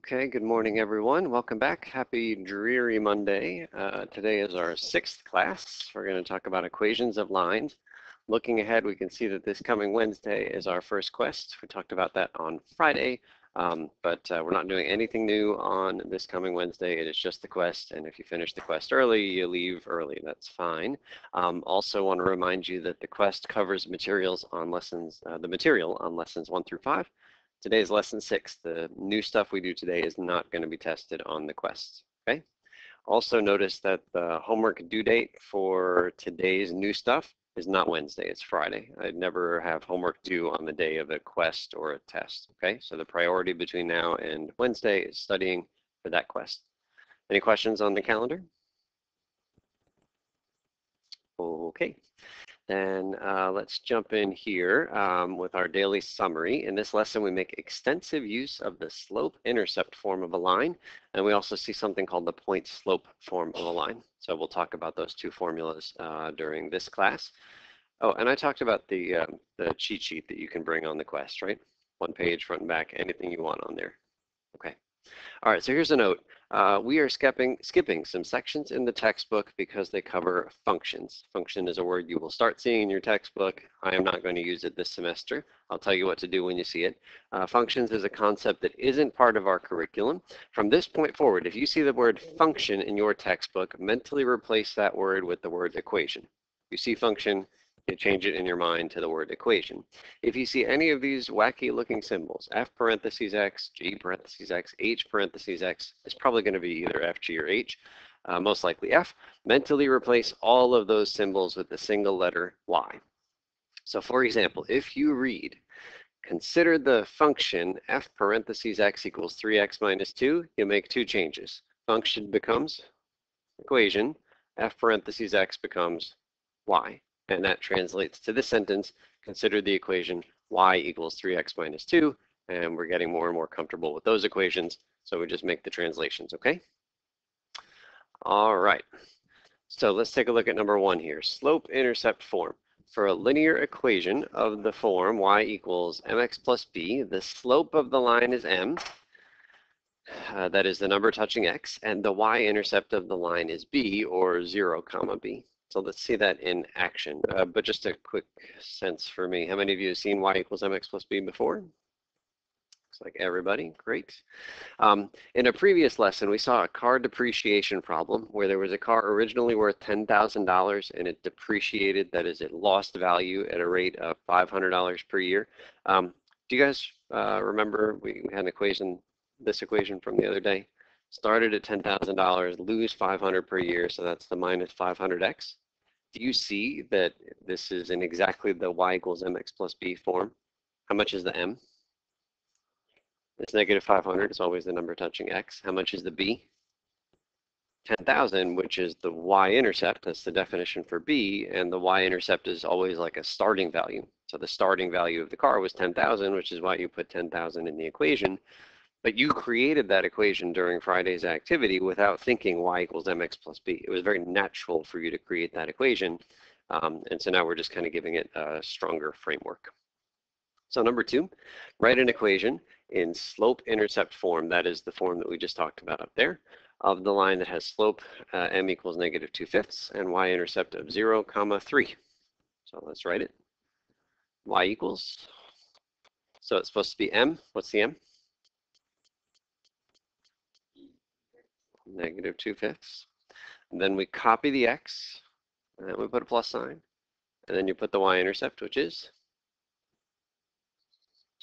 Okay, good morning, everyone. Welcome back. Happy dreary Monday. Today is our 6th class. We're going to talk about equations of lines. Looking ahead, we can see that this coming Wednesday is our first quest. We talked about that on Friday, but we're not doing anything new on this coming Wednesday. It is just the quest, and if you finish the quest early, you leave early. That's fine. Also want to remind you that the quest covers materials on lessons, the material on lessons 1 through 5. Today is lesson 6. The new stuff we do today is not going to be tested on the quests, okay? Also notice that the homework due date for today's new stuff is not Wednesday, it's Friday. I'd never have homework due on the day of a quest or a test, okay? So the priority between now and Wednesday is studying for that quest. Any questions on the calendar? Okay. Then let's jump in here with our daily summary. In this lesson, we make extensive use of the slope-intercept form of a line, and we also see something called the point-slope form of a line. So we'll talk about those two formulas during this class. Oh, and I talked about the cheat sheet that you can bring on the quest, right? One page, front and back, anything you want on there. Okay. All right, so here's a note. We are skipping some sections in the textbook because they cover functions. Function is a word you will start seeing in your textbook. I am not going to use it this semester. I'll tell you what to do when you see it. Functions is a concept that isn't part of our curriculum. From this point forward, if you see the word function in your textbook, mentally replace that word with the word equation. If you see function, you change it in your mind to the word equation. If you see any of these wacky looking symbols, F parentheses X, G parentheses X, H parentheses X, it's probably going to be either F, G, or H, most likely F. Mentally replace all of those symbols with the single letter Y. So for example, if you read, consider the function F parentheses X equals 3X minus 2, you make two changes. Function becomes equation, F parentheses X becomes Y. And that translates to this sentence, consider the equation y equals 3x minus 2, and we're getting more and more comfortable with those equations, so we just make the translations, okay? All right, so let's take a look at number 1 here, slope-intercept form. For a linear equation of the form y equals mx plus b, the slope of the line is m, that is the number touching x, and the y-intercept of the line is b, or 0, comma b. So let's see that in action, but just a quick sense for me. How many of you have seen y equals mx plus b before? Looks like everybody, great. In a previous lesson, we saw a car depreciation problem where there was a car originally worth $10,000 and it depreciated, that is, it lost value at a rate of $500 per year. Do you guys remember we had an equation, this equation from the other day? Started at $10,000, lose 500 per year, so that's the minus 500x. Do you see that this is in exactly the y equals mx plus b form? How much is the m? It's negative 500, it's always the number touching x. How much is the b? 10,000, which is the y-intercept, that's the definition for b, and the y-intercept is always like a starting value. So the starting value of the car was 10,000, which is why you put 10,000 in the equation. But you created that equation during Friday's activity without thinking y equals mx plus b. It was very natural for you to create that equation. And so now we're just kind of giving it a stronger framework. So number 2, write an equation in slope-intercept form. That is the form that we just talked about up there, of the line that has slope m equals negative 2/5 and y-intercept of 0, comma 3. So let's write it. Y equals, so it's supposed to be m. What's the m? Negative 2/5. And then we copy the x, and then we put a plus sign, and then you put the y-intercept, which is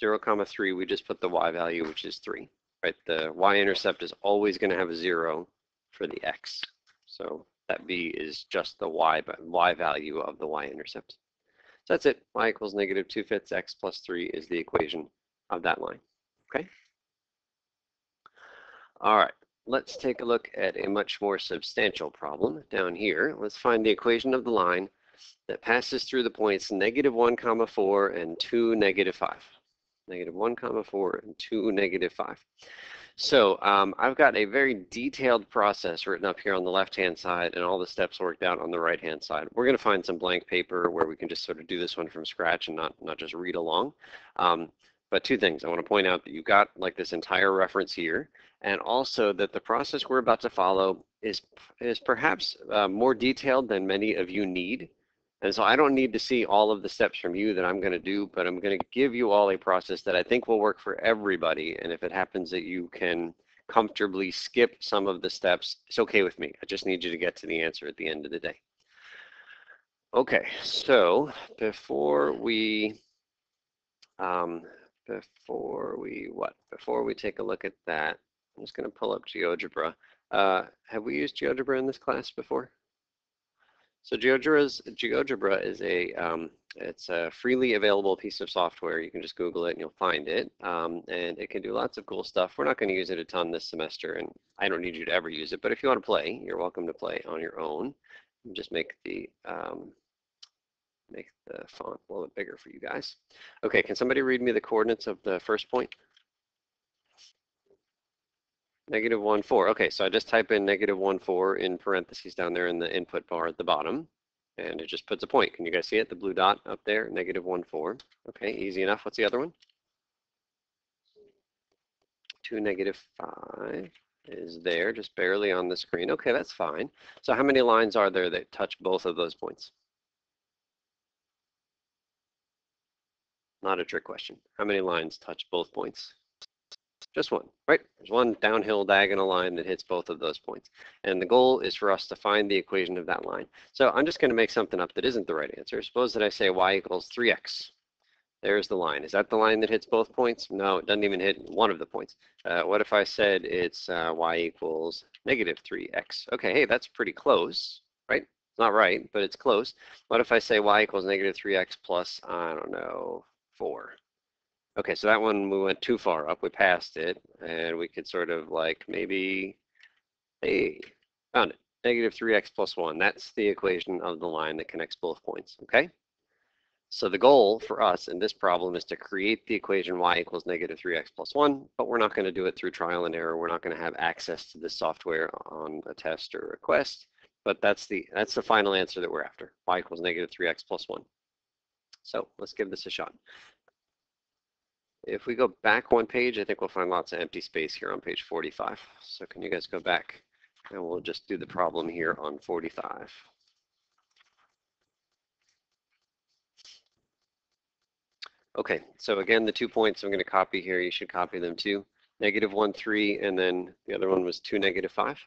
0, comma 3. We just put the y value, which is 3. Right? The y-intercept is always going to have a 0 for the x. So that b is just the y value of the y-intercept. So that's it. Y equals negative 2/5 x plus 3 is the equation of that line. Okay? All right. Let's take a look at a much more substantial problem down here. Let's find the equation of the line that passes through the points negative 1, comma 4 and 2, negative 5. Negative 1, comma 4 and 2, negative 5. So I've got a very detailed process written up here on the left-hand side and all the steps worked out on the right-hand side. We're going to find some blank paper where we can just sort of do this one from scratch and not just read along. But two things. I want to point out that you've got like this entire reference here, and also that the process we're about to follow is perhaps more detailed than many of you need. And so I don't need to see all of the steps from you that I'm going to do, but I'm going to give you all a process that I think will work for everybody. And if it happens that you can comfortably skip some of the steps, it's okay with me. I just need you to get to the answer at the end of the day. Okay, so before we take a look at that, I'm just going to pull up GeoGebra. Have we used GeoGebra in this class before? So GeoGebra is it's a freely available piece of software. You can just Google it and you'll find it. And it can do lots of cool stuff. We're not going to use it a ton this semester, and I don't need you to ever use it. But if you want to play, you're welcome to play on your own. Just make the font a little bit bigger for you guys. Okay, can somebody read me the coordinates of the first point? -1, 4. Okay, so I just type in -1, 4 in parentheses down there in the input bar at the bottom, and it just puts a point. Can you guys see it? The blue dot up there, -1, 4. Okay, easy enough. What's the other one? 2, -5 is there, just barely on the screen. Okay, that's fine. So how many lines are there that touch both of those points? Not a trick question. How many lines touch both points? Just one, right? There's one downhill diagonal line that hits both of those points. And the goal is for us to find the equation of that line. So I'm just going to make something up that isn't the right answer. Suppose that I say y equals 3x. There's the line. Is that the line that hits both points? No, it doesn't even hit one of the points. What if I said it's y equals -3x? Okay, hey, that's pretty close, right? It's not right, but it's close. What if I say y equals -3x plus, I don't know, 4? Okay, so that one we went too far up. We passed it, and we could sort of like maybe, hey, found it. -3x plus 1. That's the equation of the line that connects both points, okay? So the goal for us in this problem is to create the equation y equals -3x plus 1, but we're not going to do it through trial and error. We're not going to have access to this software on a test or a quest, but that's the final answer that we're after, y equals -3x plus 1. So let's give this a shot. If we go back one page, I think we'll find lots of empty space here on page 45. So can you guys go back and we'll just do the problem here on 45. Okay, so again, the 2 points I'm going to copy here, you should copy them too. -1, 3, and then the other one was 2, -5.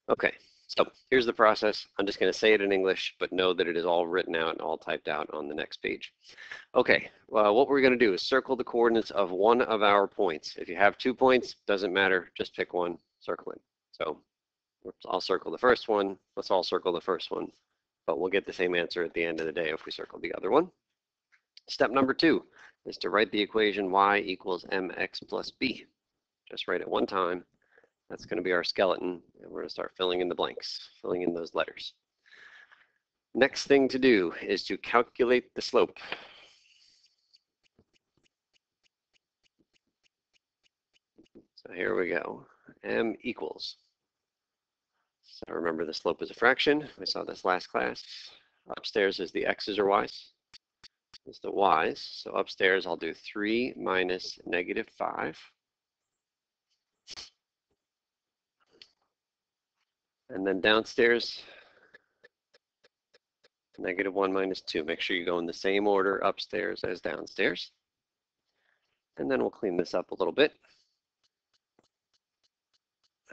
Okay, so here's the process. I'm just going to say it in English, but know that it is all written out and all typed out on the next page. Okay, well, what we're going to do is circle the coordinates of one of our points. If you have 2 points, doesn't matter, just pick one, circle it. So I'll circle the first one. Let's all circle the first one, but we'll get the same answer at the end of the day if we circle the other one. Step number 2 is to write the equation y equals mx plus b. Just write it one time. That's going to be our skeleton, and we're going to start filling in the blanks, filling in those letters. Next thing to do is to calculate the slope. So here we go. M equals. So remember, the slope is a fraction. We saw this last class. Upstairs is the x's or y's. It's the y's. So upstairs, I'll do 3 minus -5. And then downstairs, -1 minus 2. Make sure you go in the same order upstairs as downstairs. And then we'll clean this up a little bit.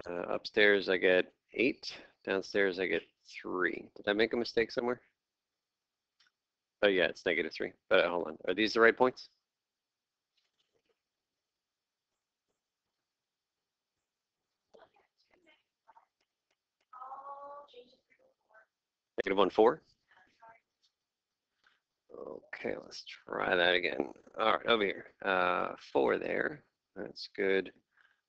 Upstairs, I get 8. Downstairs, I get 3. Did I make a mistake somewhere? Oh, yeah, it's -3. But hold on. Are these the right points? -1, 4. Okay, let's try that again. All right, over here. 4 there. That's good.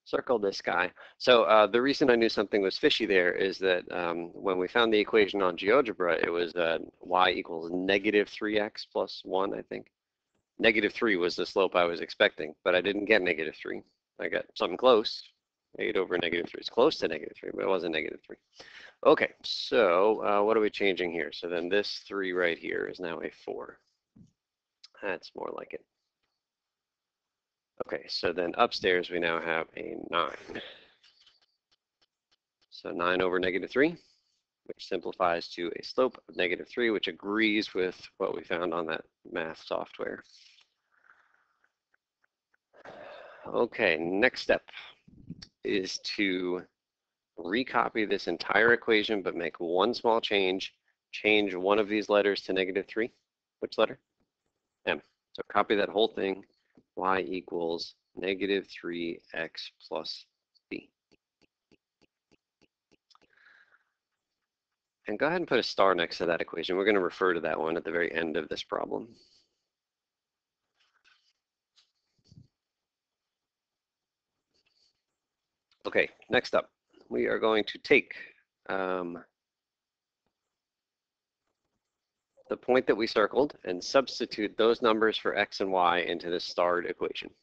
Circle this guy. So the reason I knew something was fishy there is that when we found the equation on GeoGebra, it was y equals -3x plus 1, I think. -3 was the slope I was expecting, but I didn't get -3. I got something close. 8 over -3. It's close to -3, but it wasn't -3. Okay, so what are we changing here? So then this 3 right here is now a 4. That's more like it. Okay, so then upstairs we now have a 9. So 9 over -3, which simplifies to a slope of -3, which agrees with what we found on that math software. Okay, next step is to recopy this entire equation, but make one small change. Change one of these letters to -3. Which letter? M. So copy that whole thing. Y equals -3x plus b. And go ahead and put a star next to that equation. We're going to refer to that one at the very end of this problem. Okay, next up, we are going to take the point that we circled and substitute those numbers for x and y into this starred equation.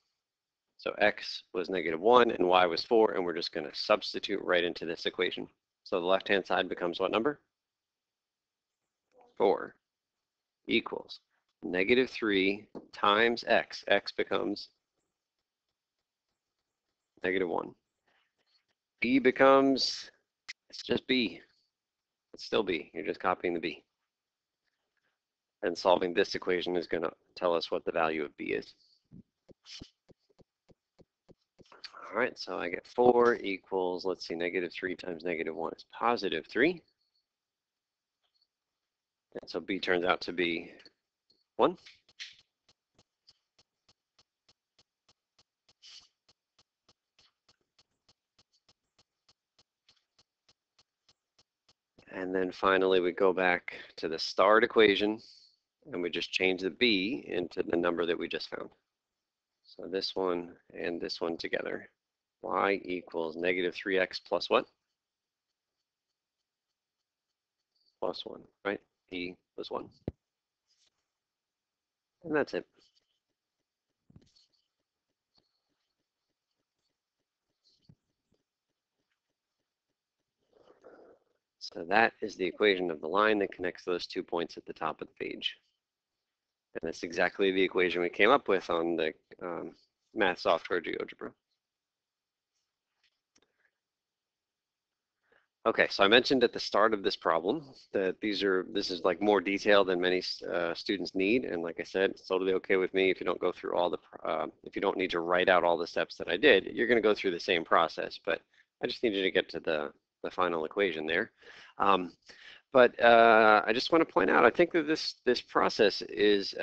So x was -1 and y was 4, and we're just going to substitute right into this equation. So the left-hand side becomes what number? 4 equals -3 times x. X becomes -1. B becomes, it's just b. It's still b. You're just copying the b. And solving this equation is going to tell us what the value of b is. All right, so I get 4 equals, let's see, -3 times -1 is +3. And so b turns out to be 1. And then finally, we go back to the starred equation, and we just change the b into the number that we just found. So this one and this one together. Y equals -3x plus what? Plus 1, right? B was 1. And that's it. So that is the equation of the line that connects those 2 points at the top of the page. And that's exactly the equation we came up with on the math software Geogebra. Okay, so I mentioned at the start of this problem that this is like more detail than many students need, and like I said, it's totally okay with me if you don't go through all the if you don't need to write out all the steps that I did. You're going to go through the same process, but I just need you to get to the final equation there. But I just want to point out, I think that this process is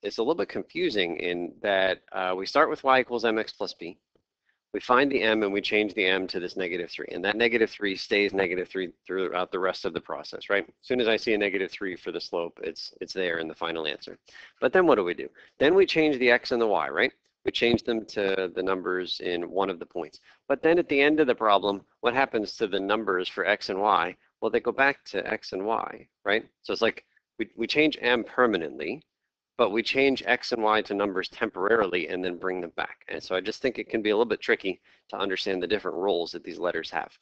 it's a little bit confusing in that we start with y equals mx plus b. We find the m and we change the m to this -3, and that -3 stays -3 throughout the rest of the process, right? As soon as I see a -3 for the slope, it's there in the final answer. But then what do? Then we change the x and the y, right? We change them to the numbers in one of the points. But then at the end of the problem, what happens to the numbers for x and y? Well, they go back to x and y, right? So it's like we change m permanently, but we change x and y to numbers temporarily and then bring them back. And so I just think it can be a little bit tricky to understand the different roles that these letters have.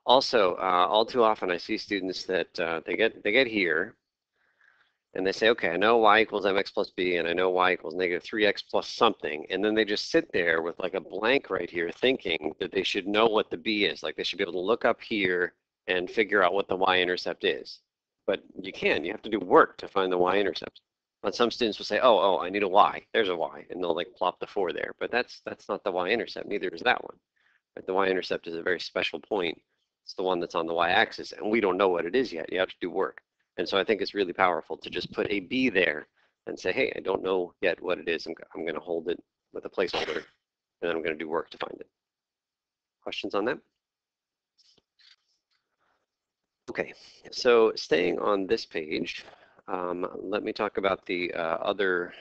Also, all too often I see students that they get here and they say, okay, I know y equals mx plus b, and I know y equals -3x plus something, and then they just sit there with like a blank right here thinking that they should know what the b is. Like they should be able to look up here and figure out what the y-intercept is. But you have to do work to find the y-intercept. But some students will say, oh, I need a y. There's a y, and they'll like plop the 4 there. But that's not the y-intercept. Neither is that one. Right? The y-intercept is a very special point. It's the one that's on the y-axis, and we don't know what it is yet. You have to do work. And so I think it's really powerful to just put a b there and say, hey, I don't know yet what it is. I'm going to hold it with a placeholder, and then I'm going to do work to find it. Questions on that? Okay, so staying on this page, let me talk about the other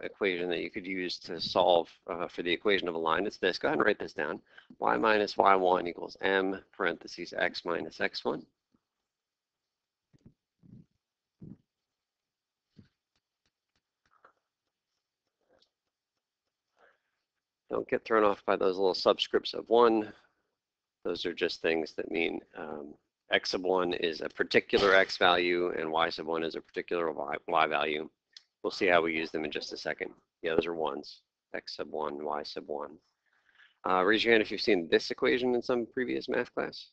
equation that you could use to solve for the equation of a line. It's this. Go ahead and write this down. Y minus y1 equals m parentheses x minus x1. Don't get thrown off by those little subscripts of 1. Those are just things that mean x sub 1 is a particular x value and y sub 1 is a particular y value. We'll see how we use them in just a second. Yeah, those are ones. X sub 1, y sub 1. Raise your hand if you've seen this equation in some previous math class.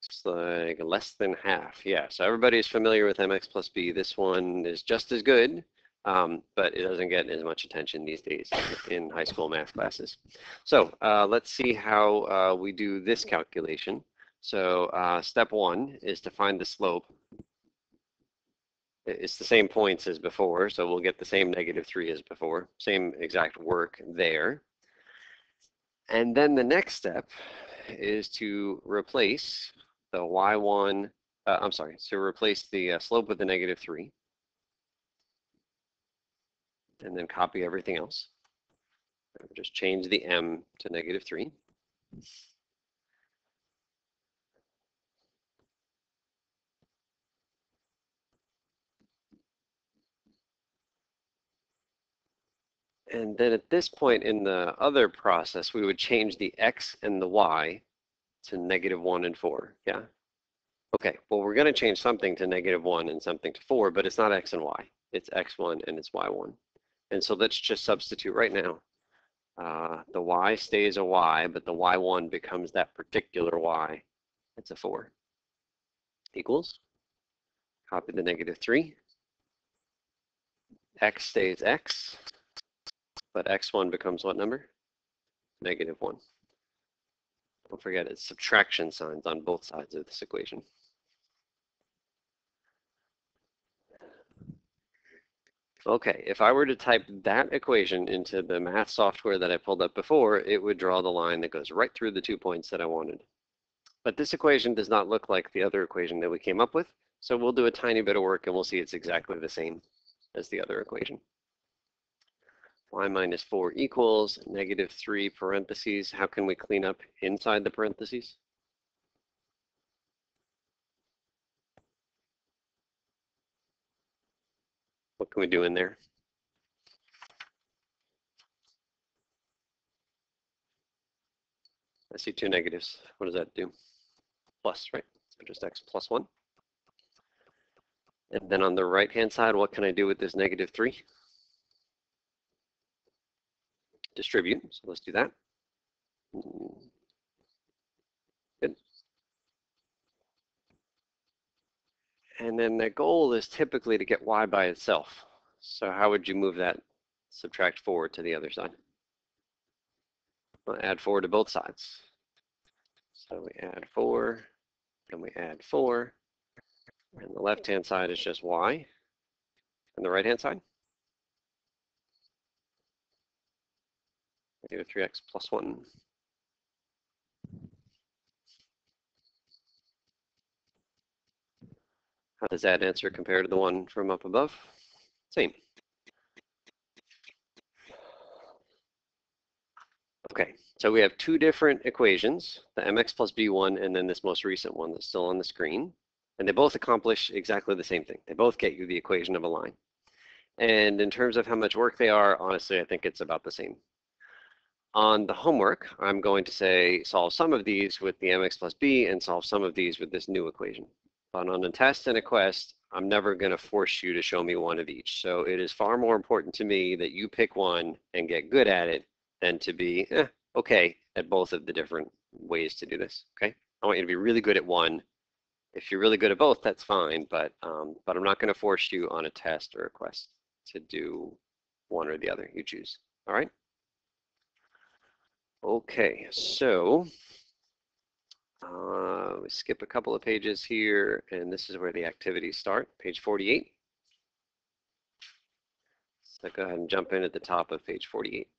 It's like less than half. Yeah, so everybody's familiar with mx plus b. This one is just as good, but it doesn't get as much attention these days in high school math classes. So let's see how we do this calculation. So step 1 is to find the slope. It's the same points as before, so we'll get the same -3 as before. Same exact work there. And then the next step is to replace the y1, to replace the slope with the -3. And then copy everything else. Just change the m to -3. And then at this point in the other process, we would change the x and the y to -1 and 4, yeah? Okay, well, we're going to change something to -1 and something to 4, but it's not x and y. It's x1 and it's y1. And so let's just substitute right now. The y stays a y, but the y1 becomes that particular y. It's a 4. Equals. Copy the -3. X stays x, but x1 becomes what number? -1. Don't forget it's subtraction signs on both sides of this equation. Okay, if I were to type that equation into the math software that I pulled up before, it would draw the line that goes right through the 2 points that I wanted. But this equation does not look like the other equation that we came up with, so we'll do a tiny bit of work and we'll see it's exactly the same as the other equation. Y minus 4 equals -3 parentheses. How can we clean up inside the parentheses? What can we do in there? I see 2 negatives. What does that do? Plus, right? So just x plus 1. And then on the right-hand side, what can I do with this -3? Distribute. So let's do that. Good. And then the goal is typically to get y by itself. So how would you move that? Subtract 4 to the other side. Well, add 4 to both sides. So we add 4, and we add 4. And the left-hand side is just y. And the right-hand side? -3x plus 1. How does that answer compare to the one from up above? Same. Okay, so we have 2 different equations, the mx plus b1 and then this most recent one that's still on the screen. And they both accomplish exactly the same thing. They both get you the equation of a line. And in terms of how much work they are, honestly, I think it's about the same. On the homework, I'm going to say solve some of these with the mx plus b and solve some of these with this new equation. But on a test and a quest, I'm never going to force you to show me one of each. So it is far more important to me that you pick one and get good at it than to be okay at both of the different ways to do this. Okay, I want you to be really good at one. If you're really good at both, that's fine. But I'm not going to force you on a test or a quest to do one or the other. You choose. All right. Okay, so we skip a couple of pages here, and this is where the activities start, page 48. So go ahead and jump in at the top of page 48.